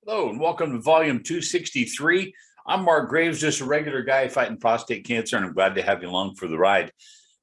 Hello and welcome to volume 263. I'm Mark Graves, just a regular guy fighting prostate cancer, and I'm glad to have you along for the ride.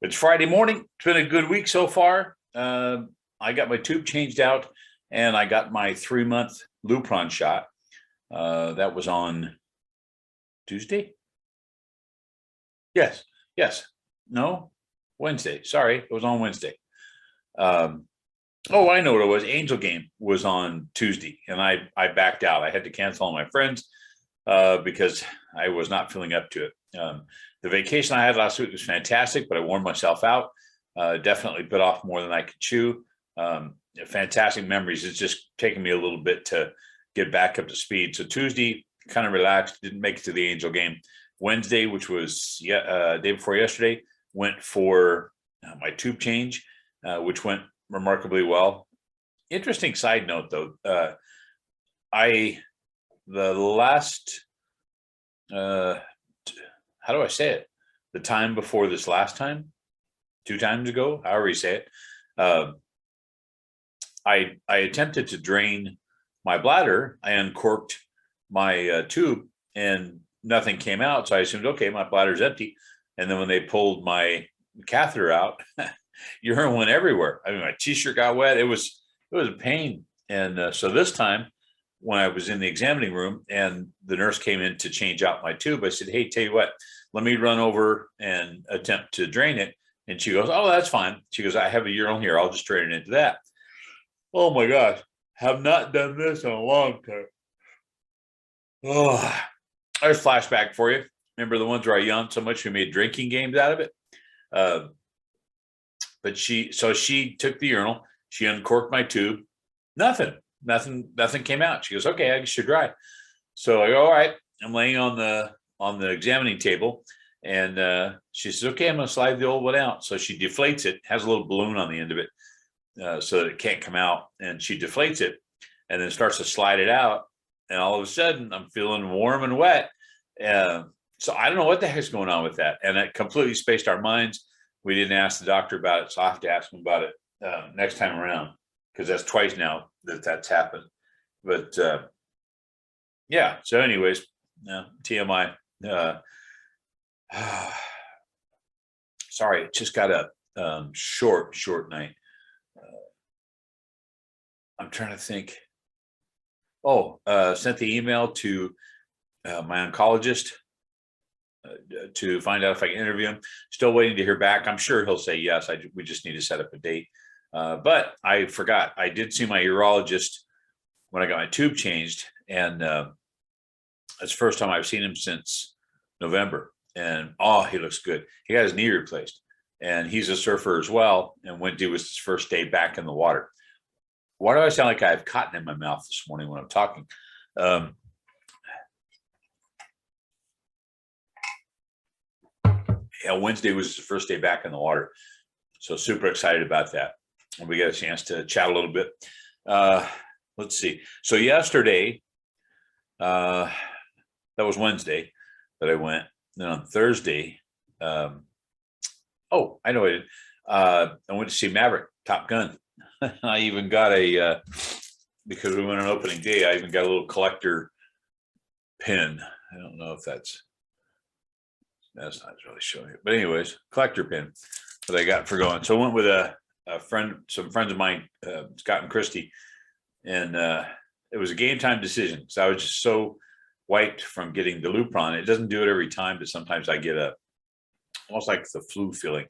It's Friday morning. It's been a good week so far. I got my tube changed out and I got my 3-month Lupron shot. That was on Tuesday? Yes. No, Wednesday. Sorry, it was on Wednesday. Oh, I know what it was. Angel game was on Tuesday, and I backed out. I had to cancel all my friends because I was not feeling up to it. The vacation I had last week was fantastic, but I wore myself out. Definitely bit off more than I could chew. Fantastic memories. It's just taken me a little bit to get back up to speed. So Tuesday, kind of relaxed, didn't make it to the Angel game. Wednesday, which was day before yesterday, went for my tube change, which went remarkably well. Interesting side note though, how do I say it? The time before this last time, 2 times ago, however you say it, I attempted to drain my bladder. I uncorked my tube and nothing came out. So I assumed, okay, my bladder's empty. And then when they pulled my catheter out, urine went everywhere. I mean, my t-shirt got wet. It was a pain. And so this time when I was in the examining room and the nurse came in to change out my tube, I said, hey, tell you what, let me run over and attempt to drain it. And she goes, oh, that's fine. She goes, I have a urinal here. I'll just drain it into that. Oh my gosh. Have not done this in a long time. Oh, there's a flashback for you. Remember the ones where I yawned so much we made drinking games out of it? But she took the urinal, she uncorked my tube, nothing came out. She goes, okay, I guess you're dry. So I go, all right, I'm laying on the examining table, and she says, okay, I'm gonna slide the old one out. So she deflates it, has a little balloon on the end of it, so that it can't come out, and she deflates it and then starts to slide it out. And all of a sudden I'm feeling warm and wet. So I don't know what the heck's going on with that. And it completely spaced our minds. We didn't ask the doctor about it, so I have to ask him about it next time around, because that's twice now that's happened. But yeah, so anyways, TMI. Sorry, just got a short night. I'm trying to think. Sent the email to my oncologist to find out if I can interview him. Still waiting to hear back. I'm sure he'll say yes. We just need to set up a date. But I forgot. I did see my urologist when I got my tube changed, and that's the first time I've seen him since November. And he looks good. He got his knee replaced, and he's a surfer as well. And Wednesday was his first day back in the water. Why do I sound like I have cotton in my mouth this morning when I'm talking? Wednesday was his first day back in the water. So super excited about that. And we got a chance to chat a little bit. Let's see. So yesterday, that was Wednesday that I went. Then on Thursday, I know I did. I went to see Maverick, Top Gun. I even got because we went on opening day, I even got a little collector pin. I don't know if that's not really showing it, but anyways, collector pin that I got for going. So I went with some friends of mine, Scott and Christy, and it was a game time decision. So I was just so wiped from getting the Lupron. It doesn't do it every time, but sometimes I get almost like the flu feeling,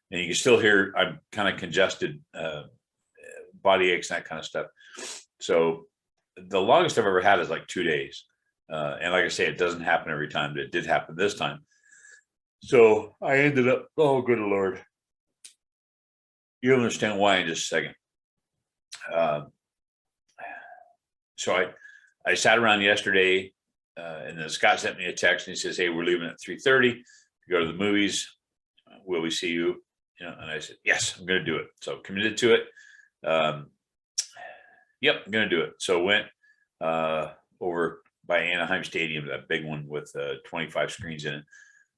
and you can still hear I'm kind of congested, body aches, and that kind of stuff. So the longest I've ever had is like 2 days. And like I say, it doesn't happen every time, but it did happen this time. So I ended up, oh, good Lord. You'll understand why in just a second. So I sat around yesterday, and then Scott sent me a text and he says, hey, we're leaving at 3:30 to go to the movies. Will we see you? And I said, yes, I'm going to do it. So committed to it. Yep, I'm going to do it. So went over by Anaheim Stadium, that big one with 25 screens in it.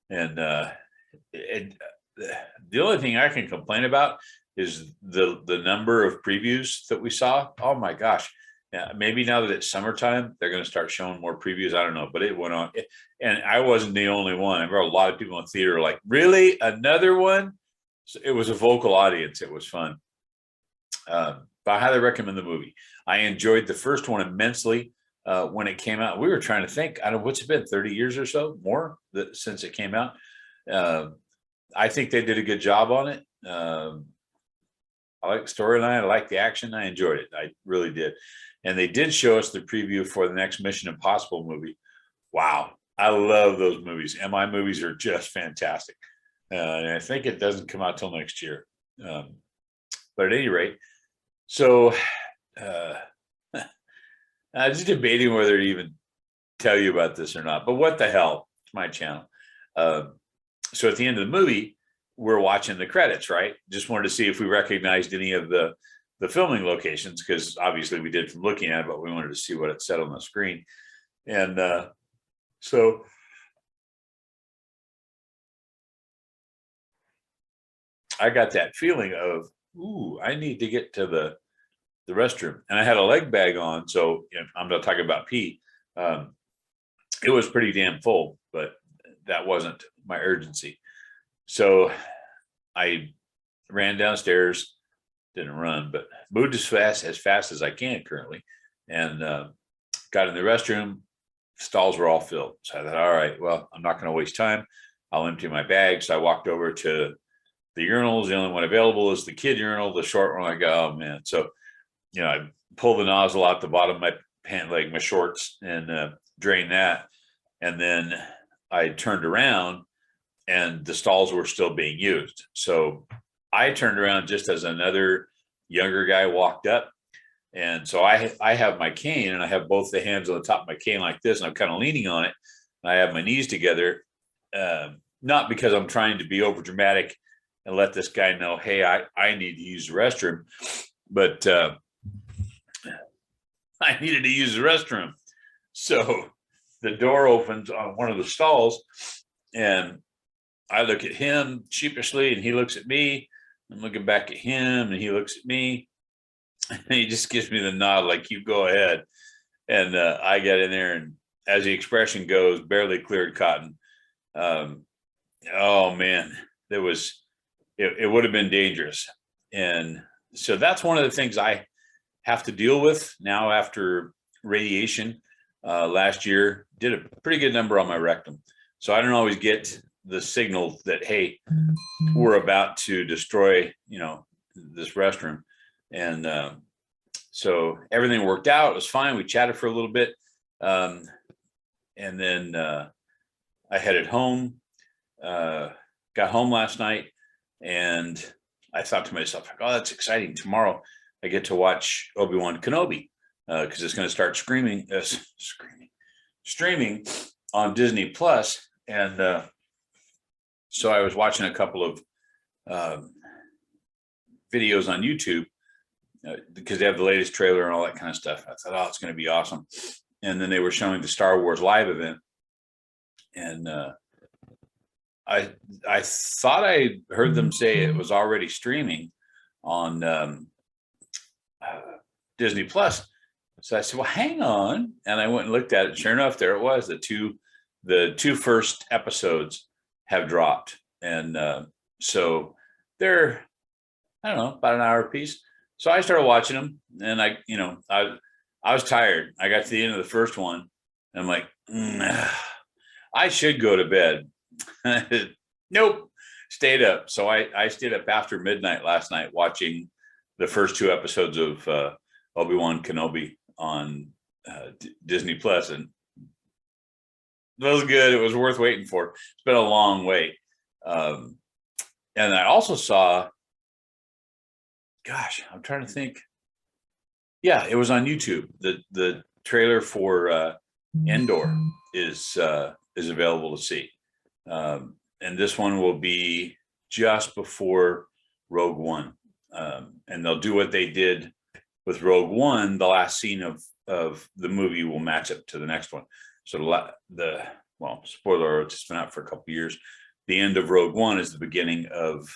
And the only thing I can complain about is the number of previews that we saw. Oh my gosh, Yeah, maybe now that it's summertime, they're going to start showing more previews. I don't know, but it went on, and I wasn't the only one. I remember a lot of people in the theater were like, "Really, another one?" So it was a vocal audience. It was fun. But I highly recommend the movie. I enjoyed the first one immensely when it came out. We were trying to think, I don't know, what's it been, 30 years or so more since it came out. I think they did a good job on it. I like the storyline. I like the action. I enjoyed it. I really did. And they did show us the preview for the next Mission Impossible movie. Wow. I love those movies. MI movies are just fantastic. And I think it doesn't come out till next year. But at any rate, so I'm just debating whether to even tell you about this or not. But what the hell? It's my channel. So at the end of the movie, we're watching the credits, right? Just wanted to see if we recognized any of the filming locations, because obviously we did from looking at it, but we wanted to see what it said on the screen. And so I got that feeling of, ooh, I need to get to the restroom. And I had a leg bag on, so I'm not talking about pee. It was pretty damn full, but that wasn't my urgency. So I ran downstairs, didn't run, but moved as fast as I can currently, and got in the restroom. Stalls were all filled. So I thought, all right, well, I'm not going to waste time. I'll empty my bag. So I walked over to the urinals. The only one available is the kid urinal, the short one. I go, oh man. So, I pull the nozzle out the bottom of my pant leg, my shorts, and drain that. And then I turned around and the stalls were still being used. So I turned around just as another younger guy walked up. And so I have my cane, and I have both the hands on the top of my cane like this, and I'm kind of leaning on it. And I have my knees together, not because I'm trying to be over dramatic and let this guy know, hey, I need to use the restroom, but I needed to use the restroom. So the door opens on one of the stalls, and I look at him sheepishly, and he looks at me. I'm looking back at him, and he looks at me, and he just gives me the nod, like, you go ahead. And I get in there, and as the expression goes, barely cleared cotton. Oh man, it would have been dangerous. And so that's one of the things I have to deal with now after radiation. Last year, did a pretty good number on my rectum. So I don't always get the signal that, hey, we're about to destroy, this restroom. And so everything worked out. It was fine. We chatted for a little bit. And then I headed home, got home last night, and I thought to myself, oh, that's exciting. Tomorrow I get to watch Obi-Wan Kenobi, because it's going to start streaming on Disney Plus. And so I was watching a couple of videos on YouTube, because they have the latest trailer and all that kind of stuff. I thought, oh, it's going to be awesome. And then they were showing the Star Wars live event. And I thought I heard them say it was already streaming on Disney Plus. So I said, well, hang on. And I went and looked at it. Sure enough, there it was. The two first episodes have dropped. And so they're, I don't know, about an hour apiece. So I started watching them, and I was tired. I got to the end of the first one, and I'm like, I should go to bed. Nope, stayed up. So I stayed up after midnight last night watching the first two episodes of Obi-Wan Kenobi on Disney Plus, and it was good. It was worth waiting for. It's been a long wait. And I also saw, gosh, I'm trying to think. Yeah, it was on YouTube. The trailer for Endor is available to see. And this one will be just before Rogue One. And they'll do what they did with Rogue One. The last scene of the movie will match up to the next one. So well, spoiler alert, it's been out for a couple of years. The end of Rogue One is the beginning of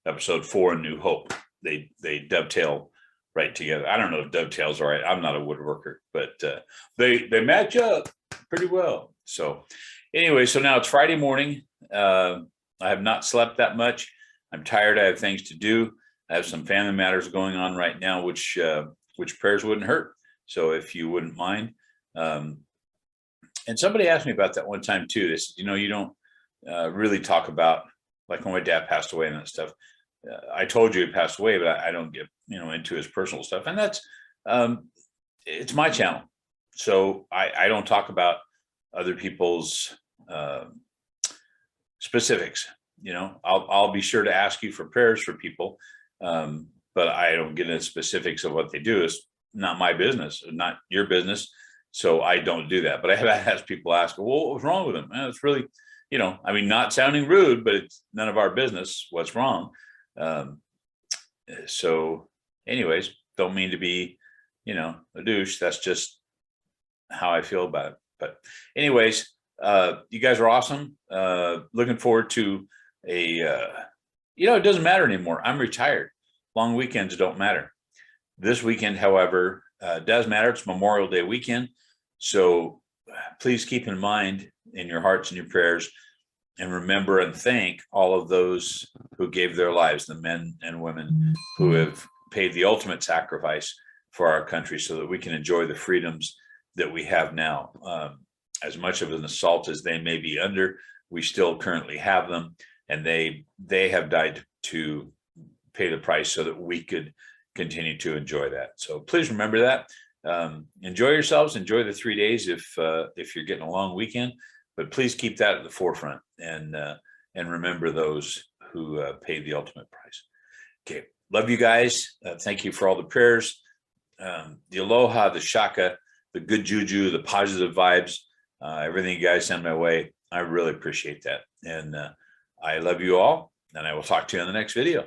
episode 4, A New Hope. They dovetail right together. I don't know if dovetails are right. I'm not a woodworker, but they match up pretty well. So anyway, so now it's Friday morning. I have not slept that much. I'm tired. I have things to do. I have some family matters going on right now, which prayers wouldn't hurt. So if you wouldn't mind. And somebody asked me about that one time too. They said, you don't really talk about, like when my dad passed away and that stuff. I told you he passed away, but I don't get into his personal stuff, and that's it's my channel, so I don't talk about other people's specifics. I'll be sure to ask you for prayers for people, but I don't get into specifics of what they do. It's not my business, not your business, so I don't do that. But I have asked people, well, what was wrong with him? It's really, not sounding rude, but it's none of our business what's wrong. So anyways, don't mean to be, a douche. That's just how I feel about it. But anyways, you guys are awesome. Looking forward to it doesn't matter anymore. I'm retired. Long weekends don't matter. This weekend, however, does matter. It's Memorial Day weekend. So please keep in mind in your hearts and your prayers, and remember and thank all of those who gave their lives, the men and women who have paid the ultimate sacrifice for our country so that we can enjoy the freedoms that we have now. As much of an assault as they may be under, we still currently have them, and they have died to pay the price so that we could continue to enjoy that. So please remember that. Enjoy yourselves, enjoy the 3 days if you're getting a long weekend. But please keep that at the forefront, and remember those who paid the ultimate price. Okay, love you guys. Thank you for all the prayers, the aloha, the shaka, the good juju, the positive vibes, everything you guys send my way. I really appreciate that, and I love you all. And I will talk to you in the next video.